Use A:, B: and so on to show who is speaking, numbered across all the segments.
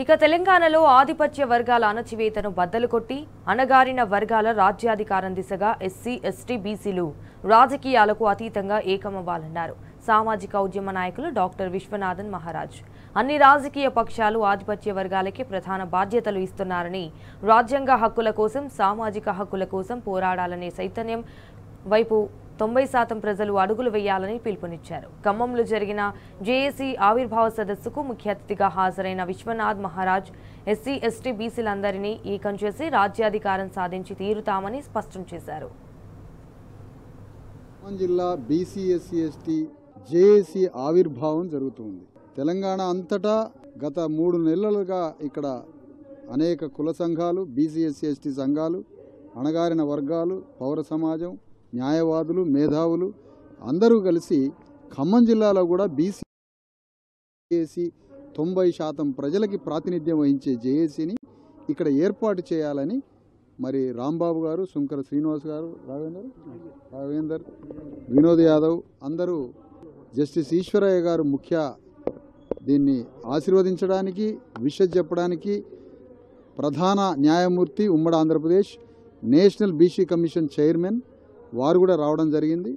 A: ఇక తెలంగాణలో ఆధిపత్య వర్గాల అణచివేతను బద్దలు కొట్టి అణగారిన వర్గాల రాజ్యాధికారం దిశగా ఎస్సీ ఎస్టీ బీసీలు రాజకీయాలకు అతీతంగా ఏకమవ్వాలన్నారు సామాజిక ఉద్యమ నాయకులు డాక్టర్ విశ్వనాథన్ మహారాజ్. అన్ని రాజకీయ పక్షాలు ఆధిపత్య వర్గాలకే ప్రధాన బాధ్యతలు ఇస్తున్నారని, రాజ్యాంగ హక్కుల కోసం సామాజిక హక్కుల కోసం పోరాడాలనే చైతన్యం వైపు 90% ప్రజలు అడుగులు వేయాలని పిలుపునిచ్చారు. ఖమ్మంలో జరిగిన జేఏసీ ఆవిర్భావ సదస్సుకు ముఖ్య అతిథిగా హాజరైన విశ్వనాథ్ మహారాజ్ ఎస్సీ ఎస్టీ బీసీలందరినీ ఏకం చేసి రాజ్యాధికారం సాధించి తీరుతామని స్పష్టం చేశారు.
B: జిల్లా బీసీ ఎస్సీ ఎస్టీ జేఏసీ ఆవిర్భావం జరుగుతుంది. తెలంగాణ అంతటా గత 3 నెలలుగా ఇక్కడ అనేక కుల సంఘాలు, బీసీ ఎస్సీ ఎస్టీ సంఘాలు, అణగారిన వర్గాలు, పౌర సమాజం, న్యాయవాదులు, మేధావులు అందరూ కలిసి ఖమ్మం జిల్లాలో కూడా బీసీ 90% ప్రజలకి ప్రాతినిధ్యం వహించే జేఏసీని ఇక్కడ ఏర్పాటు చేయాలని మరి రాంబాబు గారు, శుంకర శ్రీనివాస్ గారు, రాఘవేందర్, వినోద్ యాదవ్ అందరూ, జస్టిస్ ఈశ్వరయ్య గారు ముఖ్య దీన్ని ఆశీర్వదించడానికి, విషయం చెప్పడానికి, ప్రధాన న్యాయమూర్తి ఉమ్మడి Andhra Pradesh national BC commission chairman వారు కూడా రావడం జరిగింది.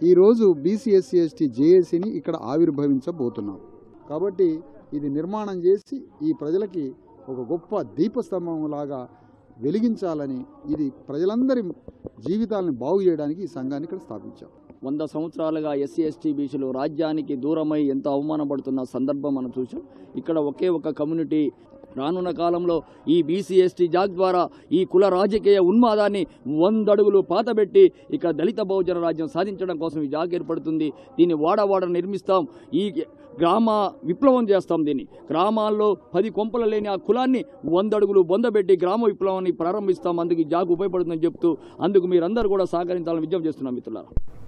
B: ఈరోజు బీసీ ఎస్సీ ఎస్టీ జేఏసీని ఇక్కడ ఆవిర్భవించబోతున్నాం. కాబట్టి ఇది నిర్మాణం చేసి ఈ ప్రజలకి ఒక గొప్ప దీపస్తంభం లాగా వెలిగించాలని, ఇది ప్రజలందరి జీవితాలను బాగు చేయడానికి ఈ సంఘాన్ని ఇక్కడ స్థాపించాం.
C: 100 సంవత్సరాలుగా ఎస్సీ ఎస్టీ బీసీలు రాజ్యానికి దూరమై ఎంతో అవమానపడుతున్న సందర్భం మనం చూసాం. ఇక్కడ ఒకే ఒక కమ్యూనిటీ రానున్న కాలంలో ఈ బీసీ ఎస్టీ జాగ్ ద్వారా ఈ కుల రాజకీయ ఉన్మాదాన్ని 100 అడుగులు పాతబెట్టి ఇక దళిత బహుజన రాజ్యం సాధించడం కోసం ఈ జాగ్ ఏర్పడుతుంది. దీన్ని వాడవాడ నిర్మిస్తాం, ఈ గ్రామ విప్లవం చేస్తాం. దీన్ని గ్రామాల్లో 10 కొంపలు లేని ఆ కులాన్ని 100 అడుగులు బొందబెట్టి గ్రామ విప్లవాన్ని ప్రారంభిస్తాం. అందుకు ఈ జాగ్ ఉపయోగపడుతుందని చెప్తూ అందుకు మీరందరూ కూడా సహకరించాలని విజ్ఞప్తి చేస్తున్నాం మిత్రులారా.